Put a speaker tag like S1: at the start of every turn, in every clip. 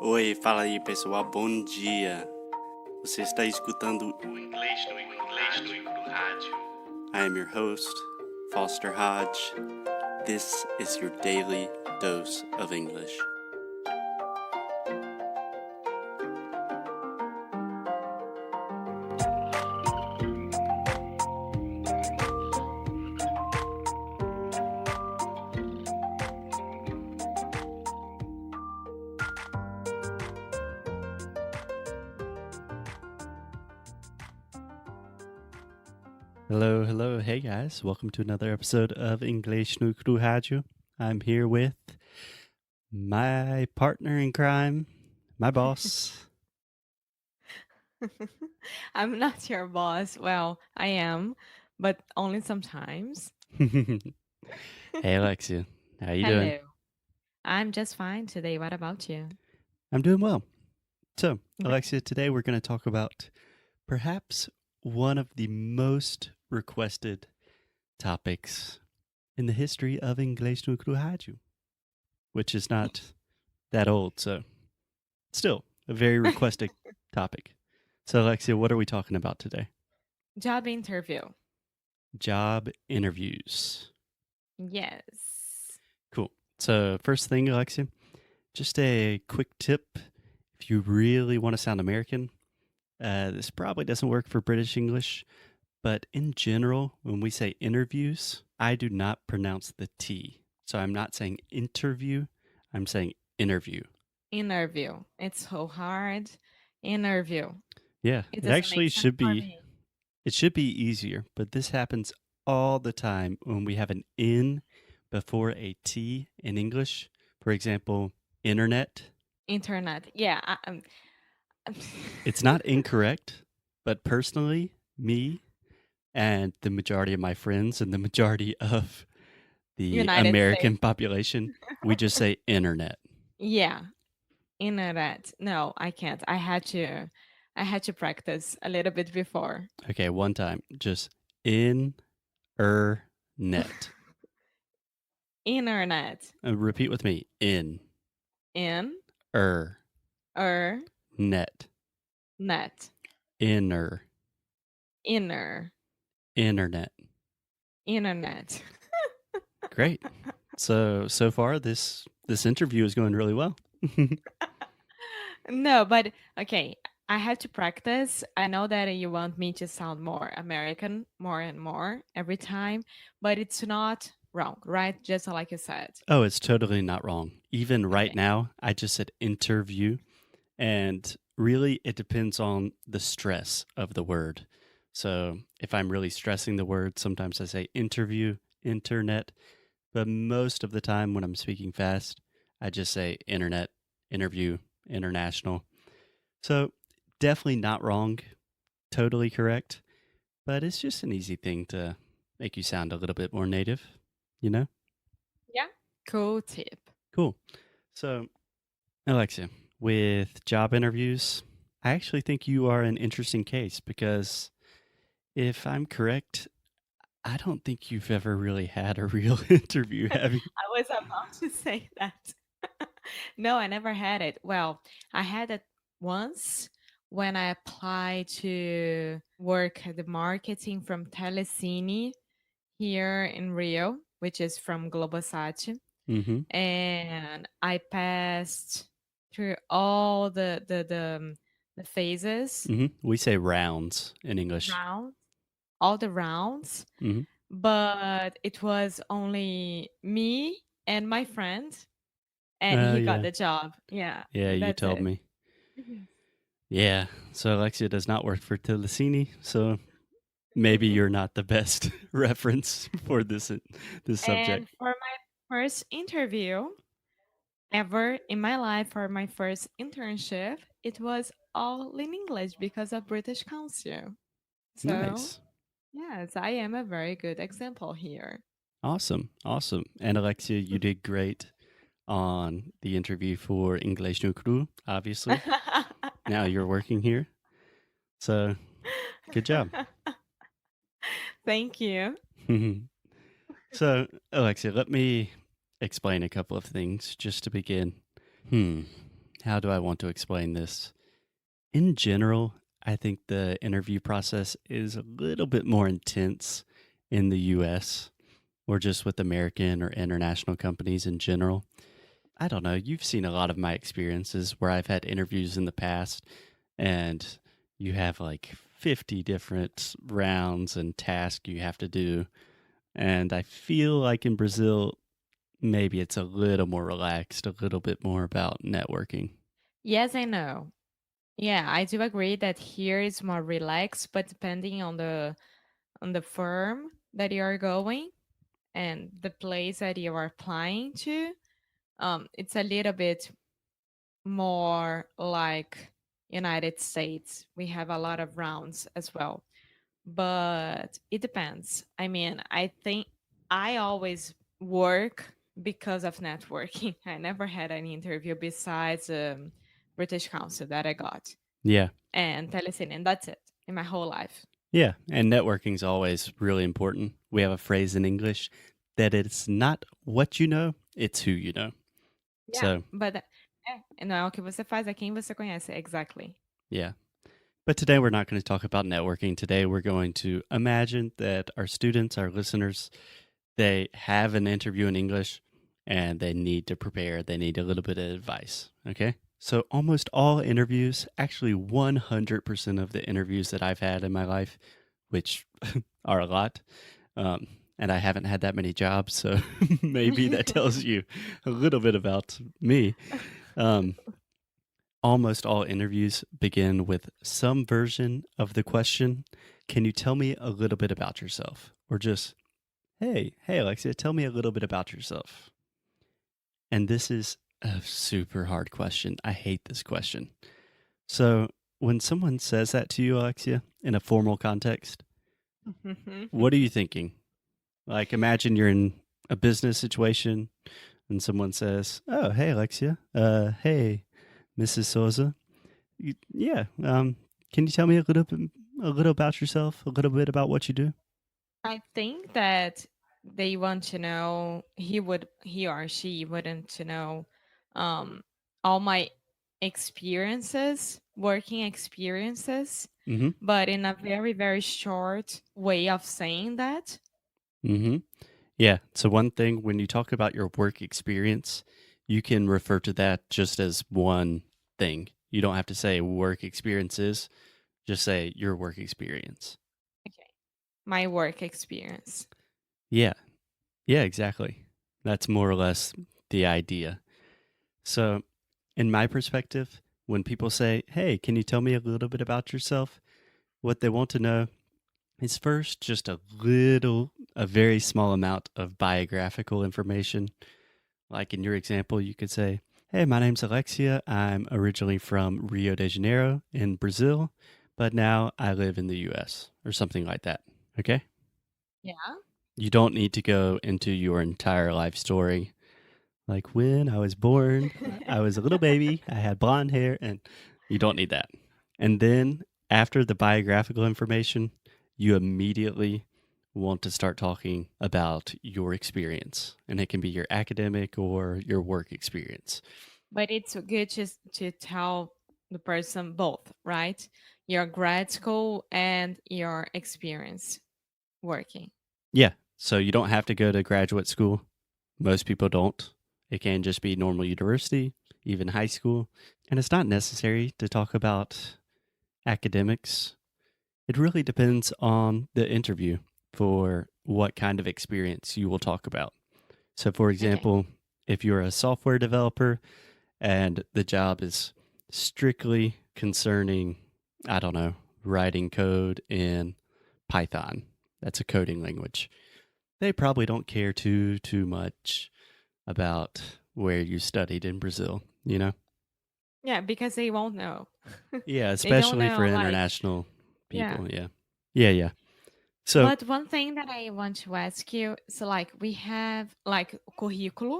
S1: Oi, fala aí pessoal, bom dia. Você está escutando o Inglês no Rádio. I am your host, Foster Hodge. This is your daily dose of English. Hello, hey guys, welcome to another episode of Inglês no Rádio. I'm here with my partner in crime, my boss.
S2: I'm not your boss. Well, I am, but only sometimes.
S1: Hey Alexia, how you
S2: Hello.
S1: doing?
S2: I'm just fine today. What about you?
S1: I'm doing well. So, Alexia, today we're going to talk about perhaps one of the most requested topics in the history of Inglês no Rádio, which is not that old, so still a very requested topic. So, Alexia, what are we talking about today?
S2: Job interview.
S1: Job interviews.
S2: Yes.
S1: Cool. So, first thing, Alexia, just a quick tip. If you really want to sound American, this probably doesn't work for British English, but in general, when we say interviews, I do not pronounce the T. So I'm not saying interview, I'm saying interview.
S2: Interview. It's so hard. Interview.
S1: Yeah, it actually should be.
S2: Me.
S1: It should be easier, but this happens all the time when we have an N before a T in English. For example, internet.
S2: Internet. Yeah.
S1: It's not incorrect, but personally, me and the majority of my friends and the majority of the
S2: United
S1: American
S2: States.
S1: population, we just say internet.
S2: Yeah. Internet. No, I can't. I had to practice a little bit before.
S1: Okay, one time. Just internet.
S2: Internet.
S1: Repeat with me.
S2: In.
S1: Net.
S2: Net.
S1: Inner. Internet. Great. So far this interview is going really well.
S2: No, but okay, I have to practice. I know that you want me to sound more American more and more every time, but it's not wrong, right? Just like you said.
S1: Oh, it's totally not wrong. Even right
S2: Okay.
S1: now, I just said interview, and really it depends on the stress of the word. So if I'm really stressing the word, sometimes I say interview, internet, but most of the time when I'm speaking fast, I just say internet, interview, international. So definitely not wrong, totally correct, but it's just an easy thing to make you sound a little bit more native, you know?
S2: Yeah. Cool tip.
S1: Cool. So, Alexia, with job interviews, I actually think you are an interesting case because if I'm correct, I don't think you've ever really had a real interview, have you?
S2: I was about to say that. No, I never had it. Well, I had it once when I applied to work at the marketing from Telecine here in Rio, which is from Globosat.
S1: Mm-hmm.
S2: And I passed through all the phases,
S1: Mm-hmm. We say rounds in English.
S2: all the rounds,
S1: Mm-hmm.
S2: but it was only me and my friend, and he got the job. Yeah,
S1: Yeah, you
S2: that's
S1: told
S2: it.
S1: me. Yeah, so Alexia does not work for Telecine, so maybe you're not the best reference for this subject.
S2: And for my first interview ever in my life, for my first internship, it was all in English because of British Council. So,
S1: Nice.
S2: yes, I am a very good example here.
S1: Awesome. And Alexia, you did great on the interview for Inglês no Cru, obviously. Now you're working here. So, good job.
S2: Thank you.
S1: So, Alexia, let me explain a couple of things just to begin. How do I want to explain this? In general, I think the interview process is a little bit more intense in the US or just with American or international companies in general. I don't know. You've seen a lot of my experiences where I've had interviews in the past and you have like 50 different rounds and tasks you have to do. And I feel like in Brazil, maybe it's a little more relaxed, a little bit more about networking.
S2: Yes and no. Yeah, I do agree that here is more relaxed, but depending on the firm that you are going and the place that you are applying to, it's a little bit more like United States. We have a lot of rounds as well, but it depends. I mean, I think I always work because of networking. I never had any interview besides British Council that I got
S1: Yeah.
S2: and telecine, and that's it in my whole life.
S1: Yeah. And networking is always really important. We have a phrase in English that it's not what you know, it's who you know.
S2: Yeah,
S1: So,
S2: but não é o que você faz, é quem você conhece. Exactly.
S1: yeah. But today we're not going to talk about networking. Today we're going to imagine that our students, our listeners, they have an interview in English and they need to prepare. They need a little bit of advice. Okay. So almost all interviews, actually 100% of the interviews that I've had in my life, which are a lot, and I haven't had that many jobs. So maybe that tells you a little bit about me. Almost all interviews begin with some version of the question, can you tell me a little bit about yourself? Or just, hey, Alexia, tell me a little bit about yourself. And this is a super hard question. I hate this question. So when someone says that to you, Alexia, in a formal context, what are you thinking? Like, imagine you're in a business situation and someone says, oh, hey, Alexia, hey, Mrs. Souza. Yeah. Can you tell me a little about yourself, a little bit about what you do?
S2: I think that they want to know he or she wouldn't to know all my experiences, working experiences,
S1: Mm-hmm.
S2: but in a very, very short way of saying that.
S1: Mm-hmm. Yeah. So one thing when you talk about your work experience, you can refer to that just as one thing. You don't have to say work experiences. Just say your work experience.
S2: Okay. My work experience.
S1: Yeah. Yeah, exactly. That's more or less the idea. So, in my perspective, when people say, hey, can you tell me a little bit about yourself? What they want to know is first just a very small amount of biographical information. Like in your example, you could say, hey, my name's Alexia. I'm originally from Rio de Janeiro in Brazil, but now I live in the US or something like that. Okay?
S2: Yeah.
S1: You don't need to go into your entire life story. Like when I was born, I was a little baby, I had blonde hair, and you don't need that. And then after the biographical information, you immediately want to start talking about your experience. And it can be your academic or your work experience.
S2: But it's good to tell the person both, right? Your grad school and your experience working.
S1: Yeah. So you don't have to go to graduate school. Most people don't. It can just be normal university, even high school. And it's not necessary to talk about academics. It really depends on the interview for what kind of experience you will talk about. So, for example, if you're a software developer and the job is strictly concerning, I don't know, writing code in Python, that's a coding language, they probably don't care too much about where you studied in Brazil, you know?
S2: Yeah, because they won't know.
S1: Yeah,
S2: They don't
S1: especially
S2: know,
S1: for
S2: like,
S1: international
S2: yeah.
S1: people. Yeah. Yeah. So,
S2: But one thing that I want to ask you, so like we have like currículo,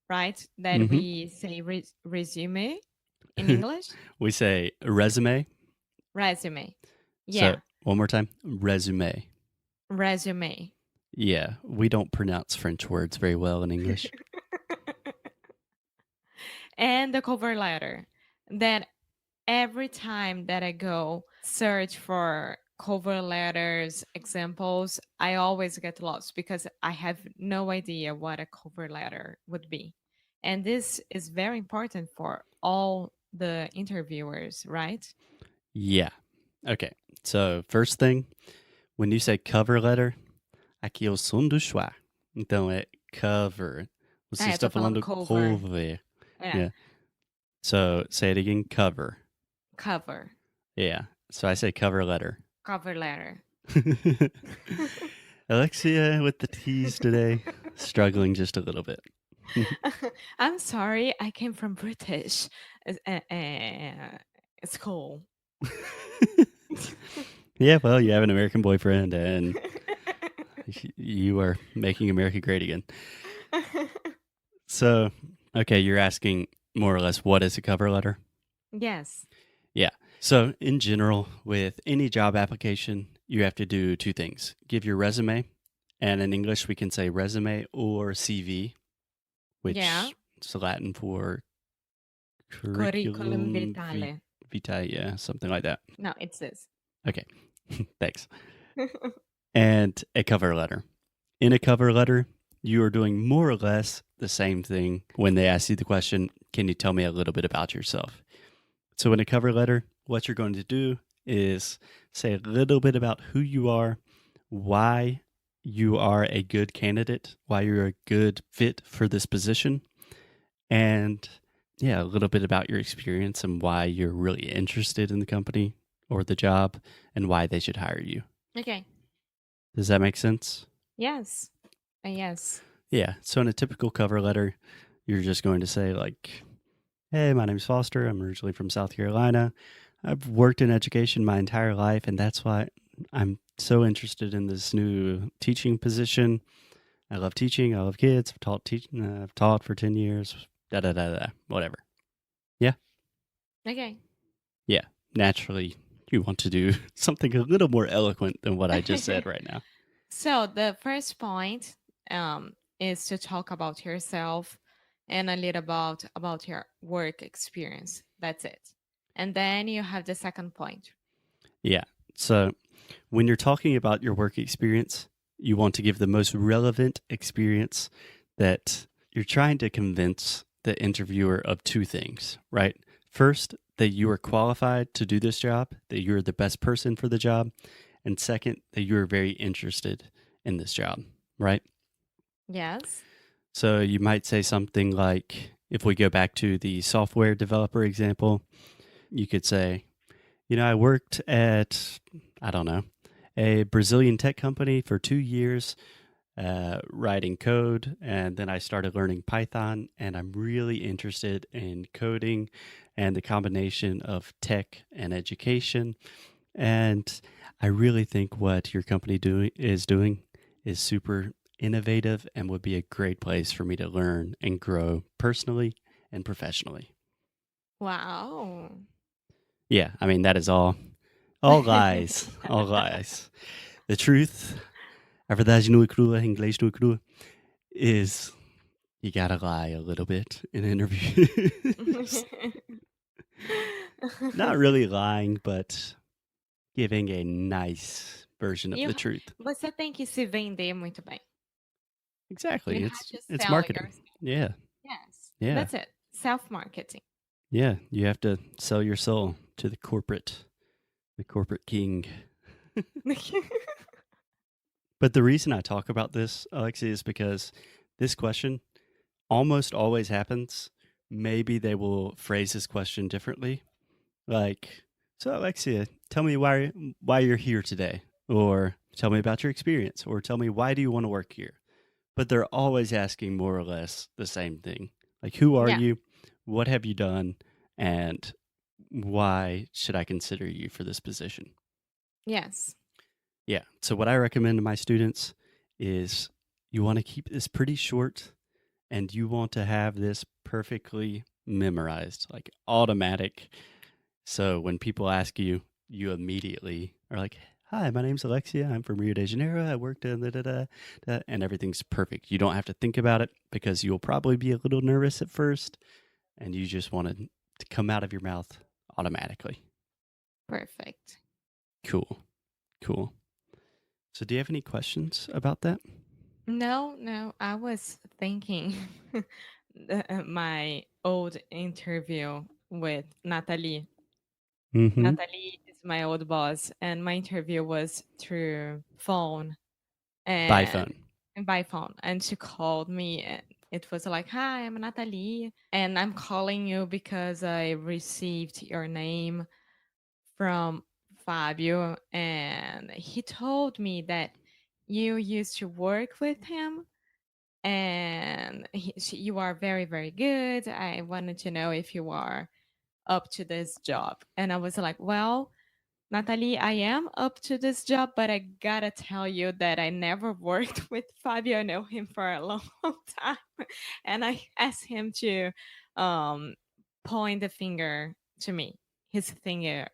S2: right? That
S1: mhm.
S2: we say resume in English.
S1: We say resume.
S2: Resume.
S1: So,
S2: Yeah,
S1: one more time resume.
S2: resume.
S1: Yeah, we don't pronounce French words very well in English.
S2: And the cover letter. that every time that I go search for cover letters, examples, I always get lost because I have no idea what a cover letter would be. And this is very important for all the interviewers, right?
S1: Yeah. Okay. So, first thing, when you say cover letter, aqui é o som do schwa. Então é cover. Você
S2: Eu tô
S1: está
S2: falando
S1: falando
S2: cover.
S1: cover.
S2: É,
S1: Yeah. So, say it again, cover.
S2: cover.
S1: Yeah. So I say cover letter.
S2: Cover letter.
S1: Alexia with the T's today, struggling just a little bit.
S2: I'm sorry, I came from British school.
S1: Yeah, well, you have an American boyfriend and you are making America great again. So, okay, you're asking more or less what is a cover letter?
S2: Yes.
S1: Yeah. So, in general, with any job application, you have to do two things. Give your resume, and in English we can say resume or CV, which
S2: Yeah.
S1: is Latin for
S2: Curriculum vitae.
S1: vitae, yeah, something like that.
S2: No, it's this.
S1: Okay. Thanks. And a cover letter. In a cover letter, you are doing more or less the same thing when they ask you the question, can you tell me a little bit about yourself? So in a cover letter, what you're going to do is say a little bit about who you are, why you are a good candidate, why you're a good fit for this position, and yeah, a little bit about your experience and why you're really interested in the company or the job and why they should hire you.
S2: Okay.
S1: Does that make sense?
S2: Yes. Yes.
S1: Yeah. So in a typical cover letter, you're just going to say like, hey, my name's Foster. I'm originally from South Carolina. I've worked in education my entire life, and that's why I'm so interested in this new teaching position. I love teaching. I love kids. I've taught for 10 years. Whatever. Yeah.
S2: Okay.
S1: Yeah. Naturally, you want to do something a little more eloquent than what I just said right now.
S2: So the first point is to talk about yourself and a little about your work experience. That's it. And then you have the second point.
S1: Yeah. So when you're talking about your work experience, you want to give the most relevant experience that you're trying to convince the interviewer of two things, right? First, that you are qualified to do this job, that you're the best person for the job. And second, that you're very interested in this job, right?
S2: Yes.
S1: So you might say something like, if we go back to the software developer example, you could say, I worked at, I don't know, a Brazilian tech company for 2 years writing code. And then I started learning Python, and I'm really interested in coding and the combination of tech and education. And I really think what your company is doing is super innovative and would be a great place for me to learn and grow personally and professionally.
S2: Wow.
S1: Yeah, I mean, that is all lies, all lies. The truth, a verdade nua e crua, inglês nua e crua, is you gotta lie a little bit in interviews. Not really lying, but giving a nice version of the truth.
S2: Você tem que se vender muito bem.
S1: Exactly.
S2: You
S1: It's
S2: have to sell
S1: marketing.
S2: yourself.
S1: Yeah.
S2: Yes.
S1: Yeah.
S2: That's it. Self-marketing.
S1: Yeah. You have to sell your soul to the corporate king. But the reason I talk about this, Alexia, is because this question almost always happens. Maybe they will phrase this question differently. Like, so Alexia, tell me why you're here today, or tell me about your experience, or tell me why do you want to work here. But they're always asking more or less the same thing. Like, who are you? What have you done? And why should I consider you for this position?
S2: Yes.
S1: Yeah. So what I recommend to my students is you want to keep this pretty short, and you want to have this perfectly memorized, like automatic. So when people ask you, you immediately are like, hi, my name's Alexia. I'm from Rio de Janeiro. I worked in and everything's perfect. You don't have to think about it because you'll probably be a little nervous at first, and you just want to to come out of your mouth automatically.
S2: Perfect.
S1: Cool. Cool. So do you have any questions about that?
S2: No, I was thinking my old interview with Natalie.
S1: Mm-hmm.
S2: Natalie is my old boss, and my interview was through phone
S1: By
S2: and
S1: phone.
S2: by phone. And she called me, and it was like, "Hi, I'm Natalie, and I'm calling you because I received your name from Fabio, and he told me that you used to work with him, and you are very, very good. I wanted to know if you are up to this job." And I was like, "Well, Natalie, I am up to this job, but I gotta tell you that I never worked with Fabio. I know him for a long, long time." And I asked him to um, point the finger to me, his finger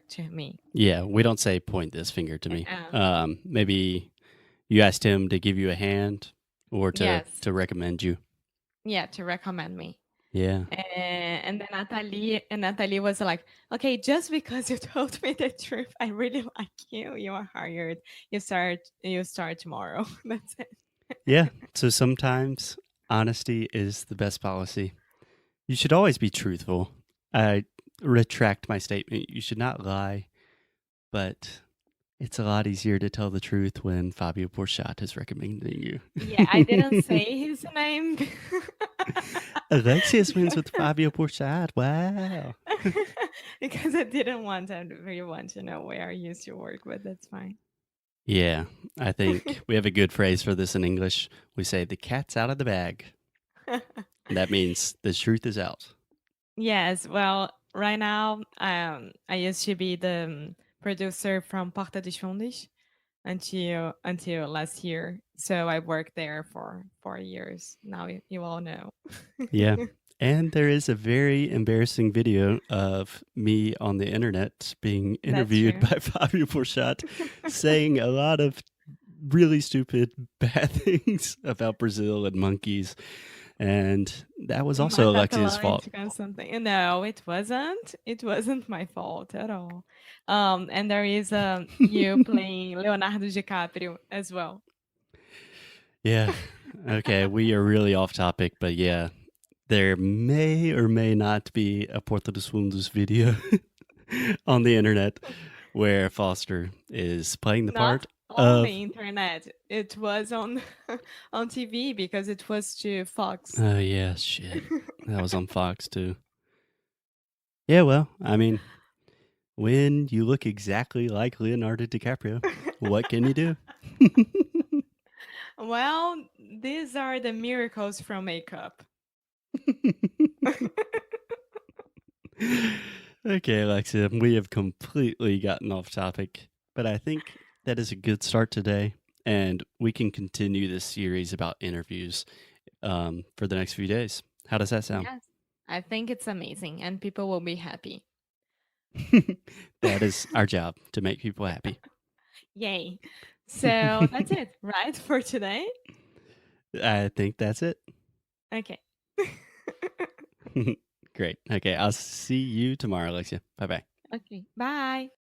S2: to me.
S1: Yeah, we don't say point this finger to me.
S2: Uh,
S1: Maybe you asked him to give you a hand or to
S2: yes,
S1: recommend you.
S2: yeah, to recommend me.
S1: Yeah.
S2: And then Natalie was like, "Okay, just because you told me the truth, I really like you. You are hired. You start tomorrow." That's it.
S1: Yeah. So sometimes honesty is the best policy. You should always be truthful. I retract my statement. You should not lie, but it's a lot easier to tell the truth when Fabio Porchat is recommending you.
S2: Yeah, I didn't say his name
S1: Alexia's wins with Fabio Porchat. Wow.
S2: because I didn't want everyone to know where I used to work, but that's fine.
S1: Yeah, I think we have a good phrase for this in English. We say the cat's out of the bag. That means the truth is out.
S2: Yes, well, right now, I used to be the producer from Porta dos Fundos until last year. So I worked there for 4 years. Now you all know.
S1: Yeah. And there is a very embarrassing video of me on the internet being
S2: That's
S1: interviewed
S2: true.
S1: by Fabio Porchat saying a lot of really stupid, bad things about Brazil and monkeys. And that was also
S2: Mata
S1: Alexia's fault.
S2: Atlântica or something. No, it wasn't. It wasn't my fault at all. And there is you playing Leonardo DiCaprio as well.
S1: Yeah. Okay. We are really off topic, but yeah, there may or may not be a Porta dos Fundos video on the internet where Foster is playing the
S2: Not
S1: part
S2: on
S1: of.
S2: the internet. It was on on TV because it was to Fox.
S1: Oh, yeah, shit. That was on Fox too. Yeah, well, I mean, when you look exactly like Leonardo DiCaprio, what can you do?
S2: Well, these are the miracles from makeup.
S1: Okay, Alexia, we have completely gotten off topic, but I think that is a good start today, and we can continue this series about interviews for the next few days. How does that sound?
S2: Yes, I think it's amazing, and people will be happy.
S1: That is our job, to make people happy.
S2: Yay. So that's it, right, for today?
S1: I think that's it.
S2: Okay.
S1: Great. Okay, I'll see you tomorrow, Alexia. Bye bye.
S2: Okay. Bye.